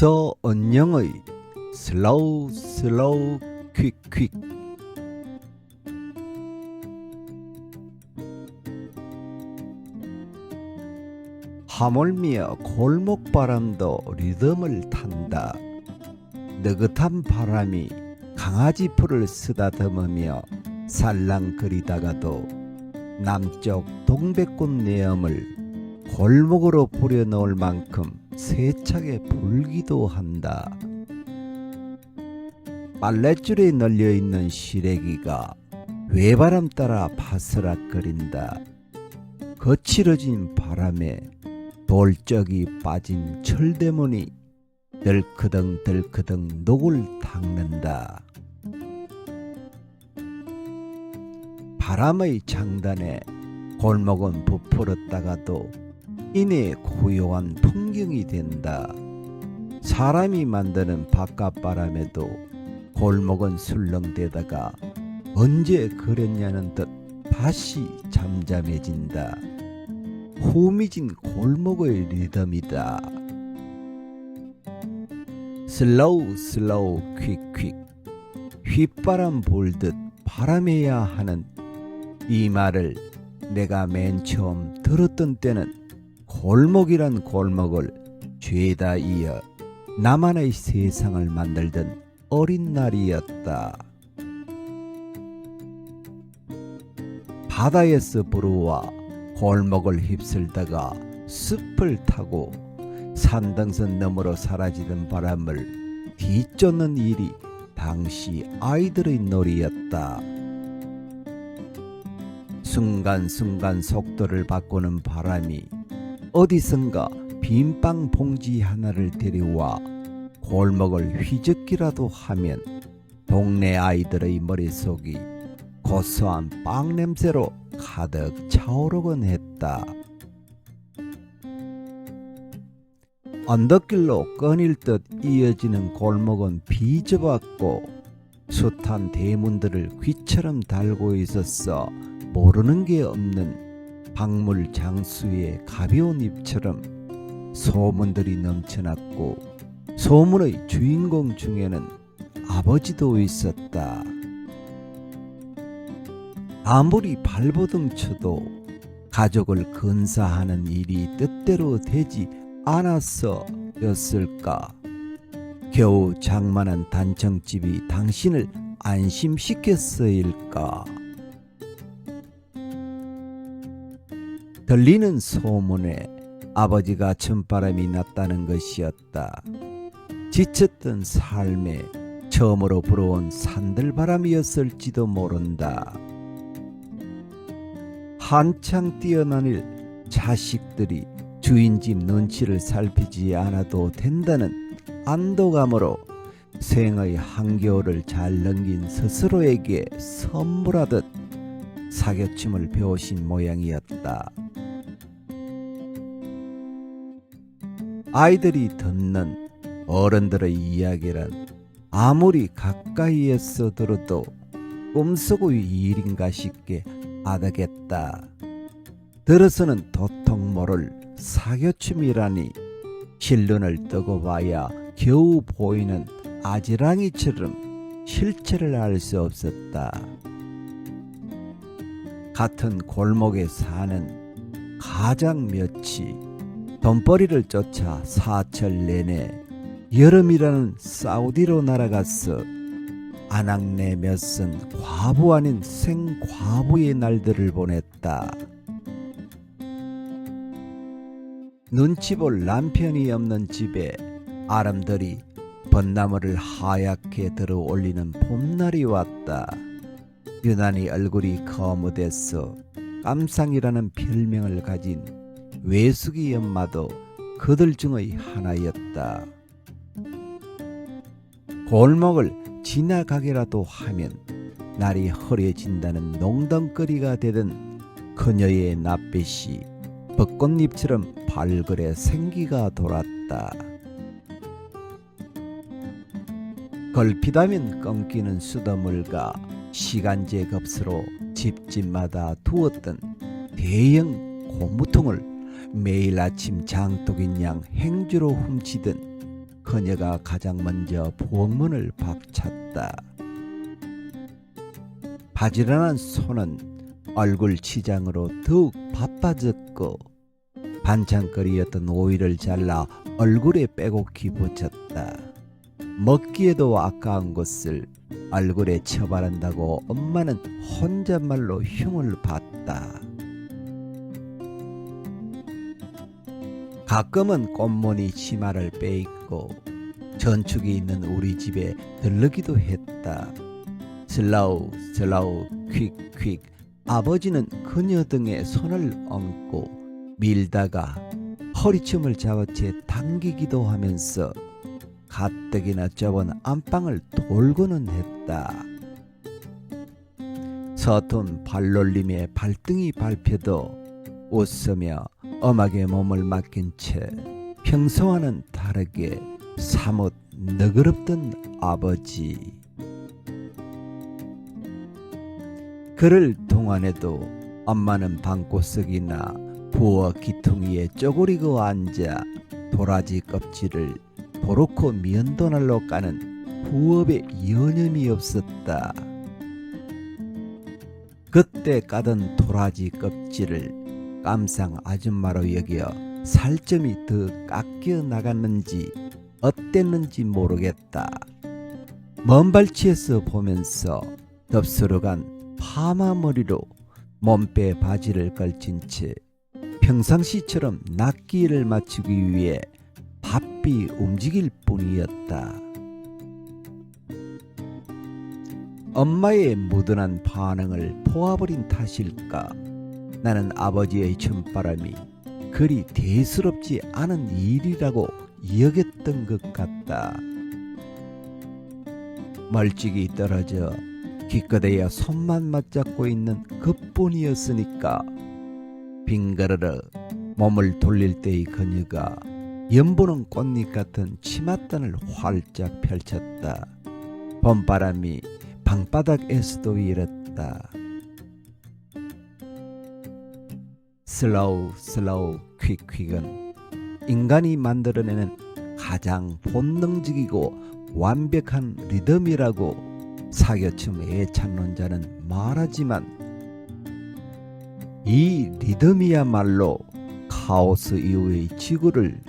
서은영의 슬로우 슬로우 퀵퀵. 하물며 골목바람도 리듬을 탄다. 느긋한 바람이 강아지 풀을 쓰다듬으며 살랑거리다가도 남쪽 동백꽃 내음을 골목으로 뿌려놓을 만큼 세차게 불기도 한다. 빨랫줄에 널려있는 시래기가 외바람 따라 바스락거린다. 거칠어진 바람에 돌적이 빠진 철대문이 덜크덩덜크덩 녹을 닦는다. 바람의 장단에 골목은 부풀었다가도 이내 고요한 풍경이 된다. 사람이 만드는 바깥바람에도 골목은 술렁대다가 언제 그랬냐는 듯 다시 잠잠해진다. 호미진 골목의 리듬이다. 슬로우 슬로우 퀵퀵. 휘바람 불듯 바람해야 하는 이 말을 내가 맨 처음 들었던 때는 골목이란 골목을 죄다 이어 나만의 세상을 만들던 어린 날이었다. 바다에서 불어와 골목을 휩쓸다가 숲을 타고 산등선 너머로 사라지던 바람을 뒤쫓는 일이 당시 아이들의 놀이였다. 순간순간 속도를 바꾸는 바람이 어디선가 빈빵 봉지 하나를 데려와 골목을 휘젓기라도 하면 동네 아이들의 머릿속이 고소한 빵 냄새로 가득 차오르곤 했다. 언덕길로 끊일듯 이어지는 골목은 비좁았고 숱한 대문들을 귀처럼 달고 있었어 모르는 게 없는 박물 장수의 가벼운 입처럼 소문들이 넘쳐났고 소문의 주인공 중에는 아버지도 있었다. 아무리 발버둥 쳐도 가족을 근사하는 일이 뜻대로 되지 않았어였을까? 겨우 장만한 단청집이 당신을 안심시켰어일까? 들리는 소문에 아버지가 천바람이 났다는 것이었다. 지쳤던 삶에 처음으로 불어온 산들바람이었을지도 모른다. 한창 뛰어다닐 자식들이 주인집 눈치를 살피지 않아도 된다는 안도감으로 생의 한겨울을 잘 넘긴 스스로에게 선물하듯 사교춤을 배우신 모양이었다. 아이들이 듣는 어른들의 이야기란 아무리 가까이에서 들어도 꿈속의 일인가 싶게 아득했다. 들어서는 도통 모를 사교춤이라니 실눈을 뜨고 봐야 겨우 보이는 아지랑이처럼 실체를 알 수 없었다. 같은 골목에 사는 가장 몇이 돈벌이를 쫓아 사철 내내 여름이라는 사우디로 날아갔어 아낙네 몇선 과부 아닌 생과부의 날들을 보냈다. 눈치 볼 남편이 없는 집에 아름들이 벚나무를 하얗게 들어 올리는 봄날이 왔다. 유난히 얼굴이 거무대서 깜상이라는 별명을 가진 외숙이 엄마도 그들 중의 하나였다. 골목을 지나가기라도 하면 날이 흐려진다는 농덩거리가 되던 그녀의 낯빛이 벚꽃잎처럼 발그레 생기가 돌았다. 걸핏하면 끊기는 수돗물과 시간제 급수로 집집마다 두었던 대형 고무통을 매일 아침 장독인 양 행주로 훔치던 그녀가 가장 먼저 부엌문을 박찼다. 바지런한 손은 얼굴 치장으로 더욱 바빠졌고 반찬거리였던 오이를 잘라 얼굴에 빼곡히 붙였다. 먹기에도 아까운 것을 얼굴에 쳐바른다고 엄마는 혼잣말로 흉을 봤다. 가끔은 꽃무늬 치마를 빼입고 전축이 있는 우리 집에 들르기도 했다. 슬라우 슬라우 퀵퀵 아버지는 그녀 등에 손을 얹고 밀다가 허리춤을 잡아채 당기기도 하면서 가뜩이나 좁은 안방을 돌고는 했다. 서툰 발놀림에 발등이 밟혀도 웃으며 엄하게 몸을 맡긴 채 평소와는 다르게 사뭇 너그럽던 아버지. 그럴 동안에도 엄마는 방구석이나 부엌 기퉁이에 쪼그리고 앉아 도라지 껍질을 도로코 면도날로 까는 부업에 여념이 없었다. 그때 까던 도라지 껍질을 깜상 아줌마로 여겨 살점이 더 깎여 나갔는지 어땠는지 모르겠다. 먼 발치에서 보면서 덥수룩한 파마머리로 몸빼 바지를 걸친 채 평상시처럼 낫기를 맞추기 위해 바삐 움직일 뿐이었다. 엄마의 무던한 반응을 보아버린 탓일까, 나는 아버지의 춤바람이 그리 대수롭지 않은 일이라고 여겼던 것 같다. 멀찍이 떨어져 기껏해야 손만 맞잡고 있는 그뿐이었으니까 빙그르르 몸을 돌릴 때의 그녀가 연보는 꽃잎 같은 치맛단을 활짝 펼쳤다. 봄바람이 방바닥에서도 일었다. 슬로우 슬로우 퀵퀵은 인간이 만들어내는 가장 본능적이고 완벽한 리듬이라고 사교춤 애창론자는 말하지만 이 리듬이야말로 카오스 이후의 지구를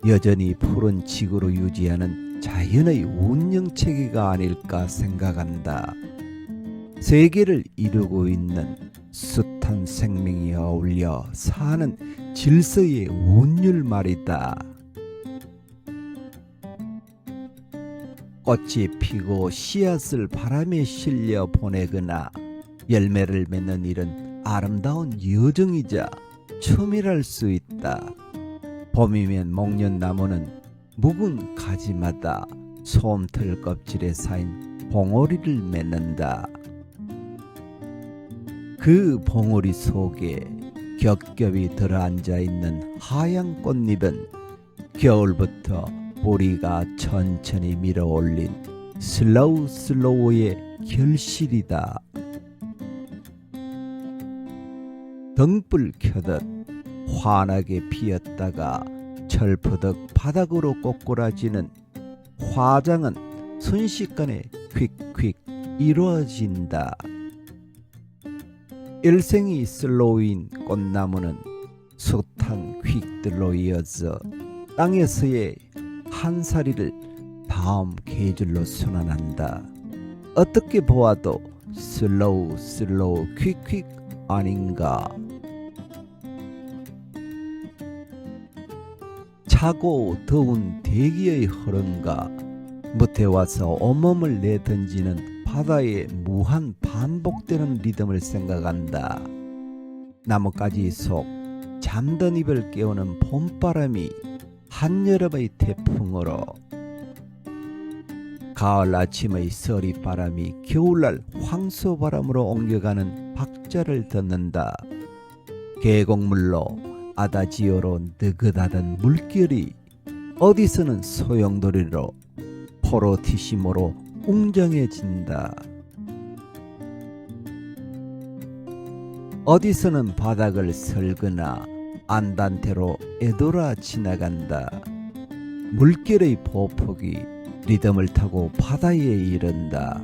여전히 푸른 지구로 유지하는 자연의 운영체계가 아닐까 생각한다. 세계를 이루고 있는 숱한 생명이 어울려 사는 질서의 운율 말이다. 꽃이 피고 씨앗을 바람에 실려 보내거나 열매를 맺는 일은 아름다운 여정이자 춤이랄 수 있다. 봄이면 목련나무는 묵은 가지마다 솜털 껍질에 쌓인 봉오리를 맺는다. 그 봉오리 속에 겹겹이 들어앉아 있는 하얀 꽃잎은 겨울부터 보리가 천천히 밀어올린 슬로우 슬로우의 결실이다. 등불 켜듯 환하게 피었다가 철푸덕 바닥으로 꼬꾸라지는 화장은 순식간에 퀵퀵 이루어진다. 일생이 슬로우인 꽃나무는 숱한 퀵들로 이어져 땅에서의 한 사리를 다음 계절로 순환한다. 어떻게 보아도 슬로우 슬로우 퀵퀵 아닌가. 차고 더운 대기의 흐름과 무태 와서 온몸을 내던지는 바다의 무한 반복되는 리듬을 생각한다. 나뭇가지 속 잠든 잎을 깨우는 봄바람이 한여름의 태풍으로, 가을 아침의 서리바람이 겨울날 황소바람으로 옮겨가는 박자를 듣는다. 계곡물로 아다지오로 느긋하던 물결이 어디서는 소용돌이로 포로티시모로 웅장해진다. 어디서는 바닥을 설거나 안단테로 에돌아 지나간다. 물결의 보폭이 리듬을 타고 바다에 이른다.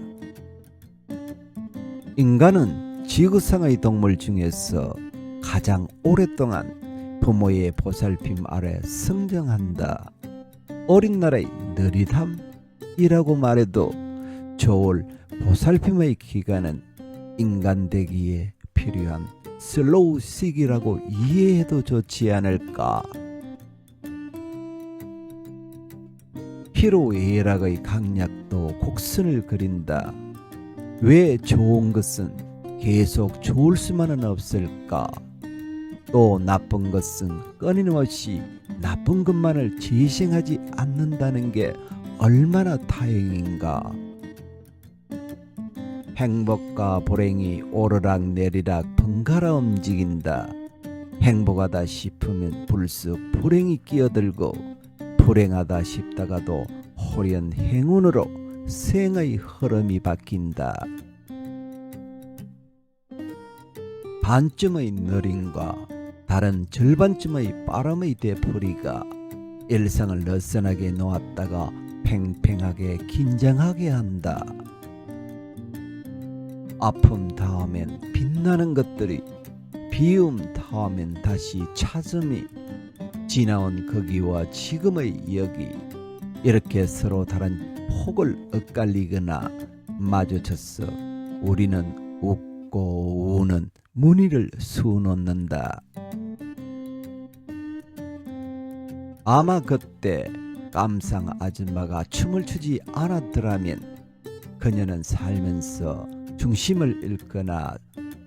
인간은 지구상의 동물 중에서 가장 오랫동안 부모의 보살핌 아래 성장한다. 어린 날의 느릿함이라고 말해도 좋을 보살핌의 기간은 인간 되기에 필요한 슬로우 시기라고 이해해도 좋지 않을까. 희로애락의 강약도 곡선을 그린다. 왜 좋은 것은 계속 좋을 수만은 없을까? 또 나쁜 것은 끊임없이 나쁜 것만을 재생하지 않는다는 게 얼마나 다행인가. 행복과 불행이 오르락내리락 번갈아 움직인다. 행복하다 싶으면 불쑥 불행이 끼어들고 불행하다 싶다가도 호련 행운으로 생의 흐름이 바뀐다. 반쯤의 느림과 다른 절반쯤의 빠름의 되풀이가 일상을 느슨하게 놓았다가 팽팽하게 긴장하게 한다. 아픔 다음엔 빛나는 것들이, 비움 다음엔 다시 찾음이, 지나온 거기와 지금의 여기, 이렇게 서로 다른 폭을 엇갈리거나 마주쳐서 우리는 웃고 우는 무늬를 수놓는다. 아마 그때 깜상 아줌마가 춤을 추지 않았더라면 그녀는 살면서 중심을 잃거나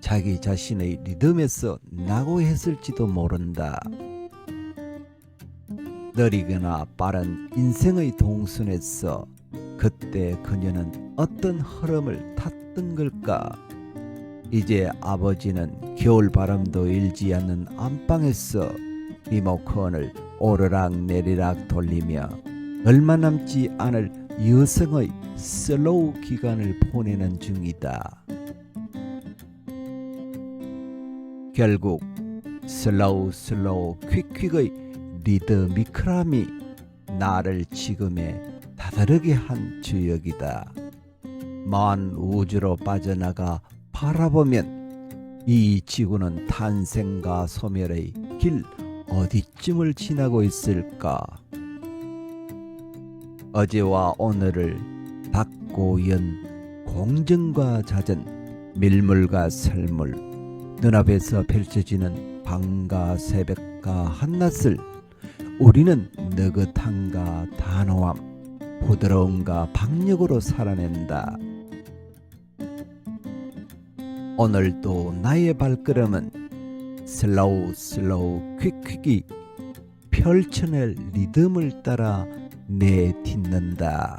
자기 자신의 리듬에서 낙오했을지도 모른다. 느리거나 빠른 인생의 동선에서 그때 그녀는 어떤 흐름을 탔던 걸까? 이제 아버지는 겨울바람도 일지 않는 안방에서 리모컨을 오르락내리락 돌리며 얼마 남지 않을 여성의 슬로우 기간을 보내는 중이다. 결국 슬로우 퀵퀵의 리드미컬함이 나를 지금에 다다르게 한 주역이다. 먼 우주로 빠져나가 바라보면 이 지구는 탄생과 소멸의 길 어디쯤을 지나고 있을까? 어제와 오늘을 닫고 연 공전과 자전, 밀물과 설물, 눈앞에서 펼쳐지는 밤과 새벽과 한낮을 우리는 느긋함과 단호함, 부드러움과 박력으로 살아낸다. 오늘도 나의 발걸음은 슬로우 퀵퀵이 펼쳐낼 리듬을 따라 내딛는다.